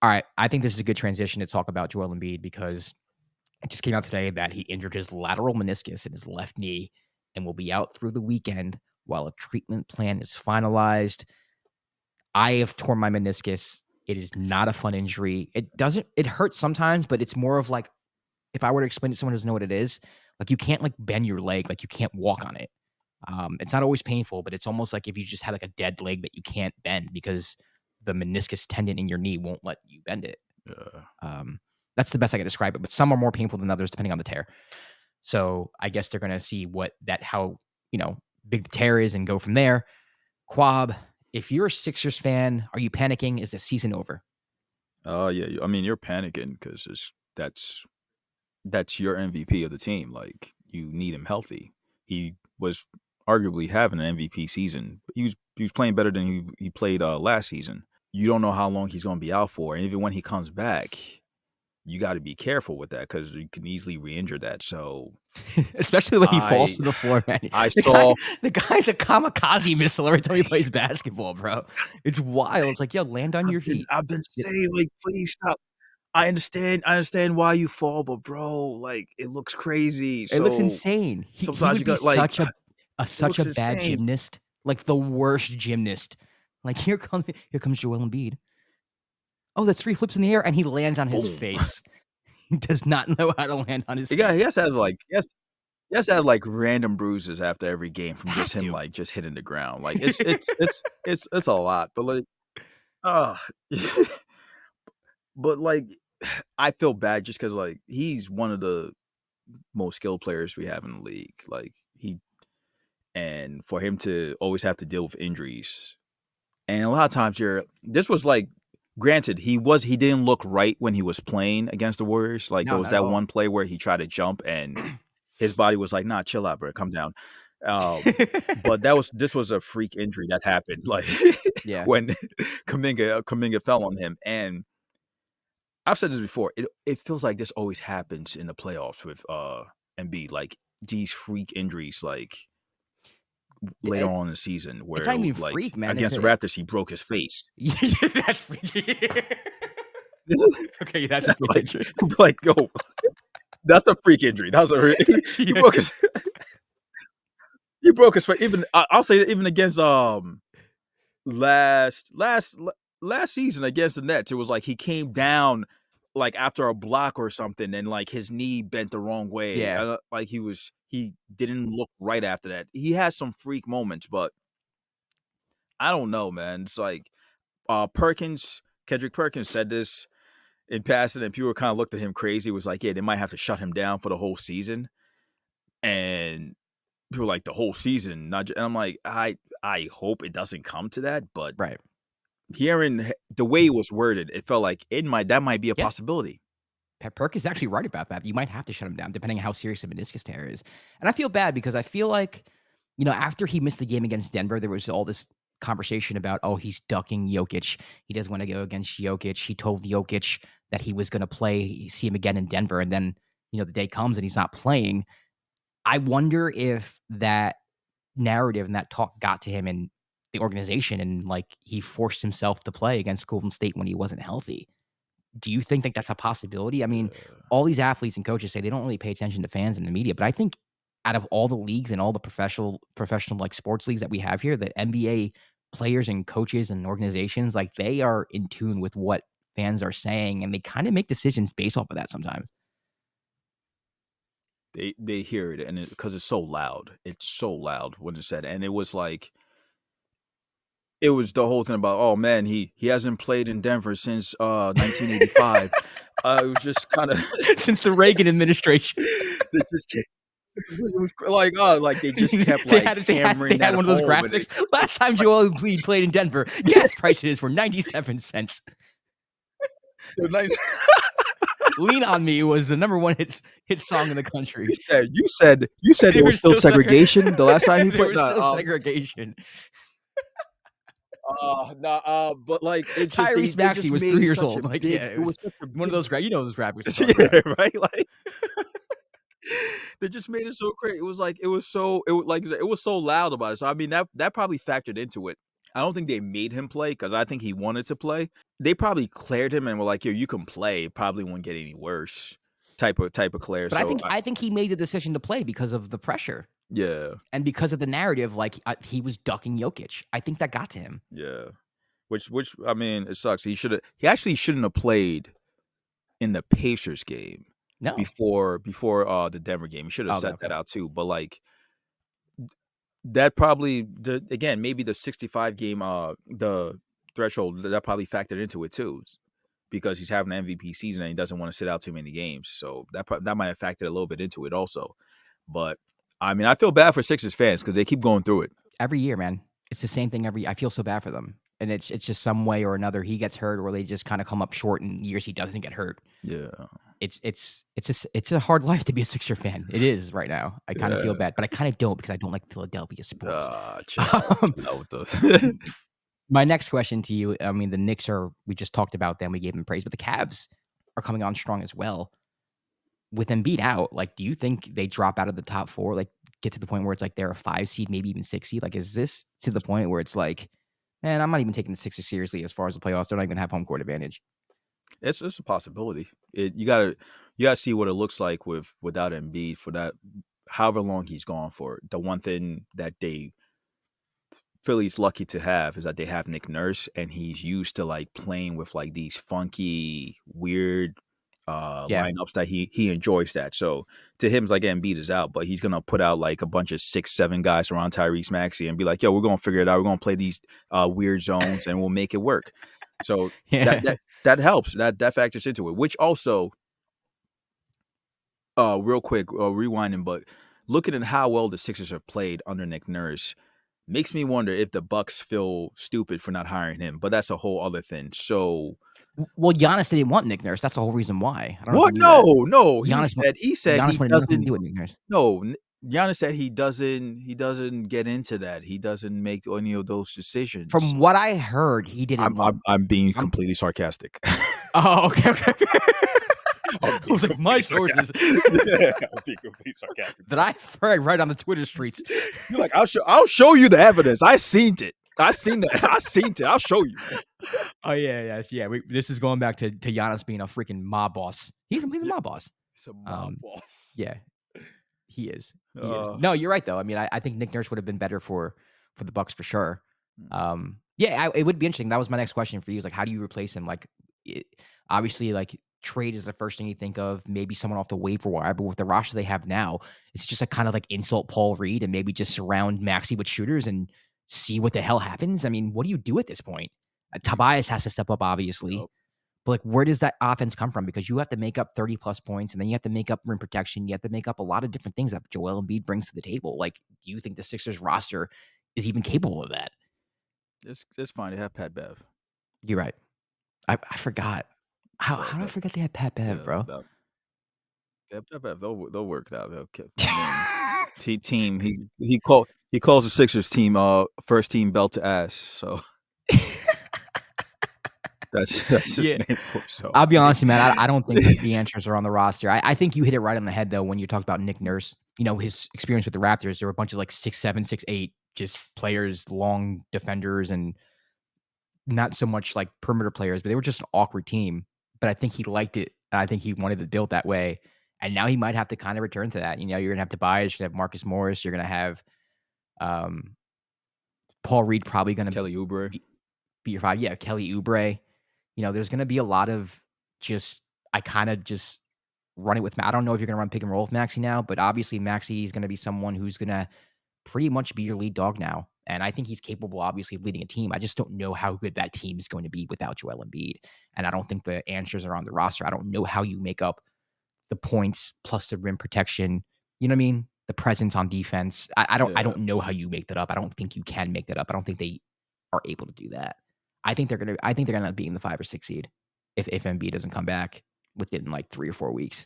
All right, I think this is a good transition to talk about Joel Embiid because it just came out today that he injured his lateral meniscus in his left knee and will be out through the weekend while a treatment plan is finalized. I have torn my meniscus. It is not a fun injury. It hurts sometimes, but it's more of like, if I were to explain it to someone who doesn't know what it is, like you can't like bend your leg, like you can't walk on it. It's not always painful, but it's almost like if you just had like a dead leg that you can't bend because the meniscus tendon in your knee won't let you bend it. Yeah. That's the best I can describe it, but some are more painful than others depending on the tear. So I guess they're going to see how big the tear is and go from there. Kwab, if you're a Sixers fan, are you panicking? Is the season over? Yeah. I mean, you're panicking because that's your MVP of the team. Like, you need him healthy. He was arguably having an MVP season. He was playing better than he played last season. You don't know how long he's going to be out for, and even when he comes back, you got to be careful with that because you can easily re-injure that. So, Especially when he falls I to the floor, man. I saw The guy's a kamikaze missile every time he plays basketball, bro. It's wild. It's like, yo, land on your feet. I've been saying, like, please stop. I understand why you fall, but bro, like, it looks crazy. It looks So insane. He sometimes you would be got like, it such looks a bad insane. gymnast, like the worst gymnast. Like here comes Joel Embiid. Oh, that's 3 flips in the air, and he lands on his Boom. face. He does not know how to land on his He face. has to have like he has to have like random bruises after every game from just him like just hitting the ground. Like it's a lot, but like, uh but like I feel bad just because like he's one of the most skilled players we have in the league. Like and for him to always have to deal with injuries. And a lot of times this was like, granted, he didn't look right when he was playing against the Warriors. Like there No, was not at that all. one play where he tried to jump and his body was like, nah, chill out, bro, come down. But this was a freak injury that happened, like Yeah. when Kuminga fell on him. And I've said this before, it feels like this always happens in the playoffs with Embiid, like these freak injuries, like later It on in the season it's where not even like freak, man. It's against the a Raptors, he broke his face. that's freaky. Okay, that's a freak like, injury. like, yo, that's a freak injury. That was he Yeah. broke his he broke his face. Even I'll say that even against last season against the Nets, it was like he came down like after a block or something, and like his knee bent the wrong way. Yeah. Like he didn't look right after that. He has some freak moments, but I don't know, man. It's like Kendrick Perkins said this in passing, and people kind of looked at him crazy. It was like, yeah, they might have to shut him down for the whole season. And people were like, the whole season, and I'm like, I hope it doesn't come to that, but Right. hearing the way it was worded, it felt like that might be a Yeah. possibility. Perk is actually right about that. You might have to shut him down depending on how serious a meniscus tear is. And I feel bad because I feel like, after he missed the game against Denver, there was all this conversation about, oh, he's ducking Jokic. He doesn't want to go against Jokic. He told Jokic that he was going to see him again in Denver. And then, the day comes and he's not playing. I wonder if that narrative and that talk got to him in the organization and like he forced himself to play against Golden State when he wasn't healthy. Do you think that's a possibility? I mean, all these athletes and coaches say they don't really pay attention to fans and the media, but I think out of all the leagues and all the professional like sports leagues that we have here, the NBA players and coaches and organizations, like they are in tune with what fans are saying and they kind of make decisions based off of that sometimes. They hear it, and because it's so loud. It's so loud when it's said, and it was like, it was the whole thing about, oh man, he hasn't played in Denver since 1985. It was just kind of Since the Reagan administration. it was like they just kept they like they hammering had that one of those home, and graphics. Last time Joel Embiid played in Denver, gas prices were 97 cents. Lean on Me was the number one hit song in the country. you said there was still segregation the last time he There played. was still segregation. But like it's just Tyrese they Maxey just was 3 made years such a old. Like, big. yeah, It was such a one of big. those those graphics. About. Yeah, right. Like they just made it so crazy. It was like it was so loud about it. So I mean that probably factored into it. I don't think they made him play because I think he wanted to play. They probably cleared him and were like, "Yo, you can play. It probably won't get any worse." Type of clear. But I So think I think he made the decision to play because of the pressure yeah, and because of the narrative, like, he was ducking Jokic. I think that got to him. yeah. Which I mean, it sucks. He actually shouldn't have played in the Pacers game No. before the Denver game. He should have Okay, set that okay. out too. But like that probably again, maybe the 65 game the threshold that probably factored into it too. Because he's having an MVP season and he doesn't want to sit out too many games. So that might have factored a little bit into it also. But I mean, I feel bad for Sixers fans because they keep going through it. Every year, man. It's the same thing I feel so bad for them. And it's just some way or another he gets hurt or they just kinda come up short in years he doesn't get hurt. Yeah. It's a hard life to be a Sixer fan. It is right now. I kinda feel Yeah. bad, but I kinda don't because I don't like Philadelphia sports. Um, Chill out with the my next question to you, I mean, the Knicks are we just talked about them, we gave them praise, but the Cavs are coming on strong as well. With Embiid out, like, do you think they drop out of the top 4, like, get to the point where it's like they're a 5 seed, maybe even 6 seed? Like, is this to the point where it's like, "Man, I'm not even taking the Sixers seriously as far as the playoffs, they're not even have home court advantage." it's a possibility. You gotta see what it looks like without Embiid for that however long he's gone for. The one thing that they Philly's lucky to have is that they have Nick Nurse and he's used to like playing with like these funky, weird Yeah. lineups that he enjoys that. So to him it's like Embiid is out, but he's gonna put out like a bunch of 6, 7 guys around Tyrese Maxey and be like, yo, we're gonna figure it out. We're gonna play these weird zones and we'll make it work. So that Yeah. that that helps. That factors into it, which also real quick, rewinding, but looking at how well the Sixers have played under Nick Nurse makes me wonder if the Bucks feel stupid for not hiring him. But that's a whole other thing. So Well, Giannis didn't want Nick Nurse, that's the whole reason why. I don't know if you what? knew that. No, no. He Giannis wa said Giannis he wanted nothing to doesn't. do with Nick Nurse. No, Giannis said he doesn't get into that. He doesn't make any of those decisions. From what I heard, he didn't want I'm being I'm completely sarcastic. Oh, okay, okay. I'm I being was like, "My completely sources." sarcastic. Yeah, I'm being completely sarcastic. That I heard right on the Twitter streets. You're like, I'll show you the evidence. I seen it. I seen that. I seen it. I'll show you. Oh, yeah, yes, yeah, this is going back to Giannis being a freaking mob boss. He's a Yeah, mob boss. it's a mob Um, boss. yeah, he is, he is. Uh, No, you're right, though. I mean, I think Nick Nurse would have been better for the Bucks for sure. mm, Yeah, it would be interesting. That was my next question for you is, like, how do you replace him? Like, it obviously, like, trade is the first thing you think of, maybe someone off the waiver wire, but with the roster they have now, it's just a kind of, like, insult Paul Reed and maybe just surround Maxey with shooters and see what the hell happens? I mean, what do you do at this point? you, Tobias has to step up, obviously, yup. but, like, where does that offense come from? Because you have to make up 30 plus points, and then you have to make up rim protection. You have to make up a lot of different things that Joel Embiid brings to the table. Like, do you think the Sixers roster is even capable of that? It's fine. They have Pat Bev. You're right. I forgot. So How did I that forget they had Pat Bev, yeah, bro? yeah, Pat Bev. They'll work it out. I mean, team. He calls the Sixers team first team belt to ass. So that's his Yeah. name for. So I'll be honest with you, man, I don't think the answers are on the roster. I think you hit it right on the head, though, when you talked about Nick Nurse. You know, his experience with the Raptors, there were a bunch of, like, 6'7", 6'8", just players, long defenders, and not so much, like, perimeter players, but they were just an awkward team. But I think he liked it, and I think he wanted it built that way, and now he might have to kinda return to that. You know, you're gonna have Tobias, you're gonna have Marcus Morris, you're gonna have, um, Paul Reed probably gonna Kelly Oubre. be be your 5. Yeah, Kelly Oubre. You know, there's gonna be a lot of just I kinda just run it with I don't know if you're gonna run pick and roll with Maxey now, but obviously Maxey is gonna be someone who's gonna pretty much be your lead dog now, and I think he's capable, obviously, of leading a team. I just don't know how good that team is going to be without Joel Embiid, and I don't think the answers are on the roster. I don't know how you make up the points plus the rim protection, you know what I mean? The presence on defense. I Yeah, don't know how you make that up. I don't think you can make that up. I don't think they are able to do that. I think they're gonna be in the 5 or 6 seed if Embiid doesn't come back within, like, 3 or 4 weeks.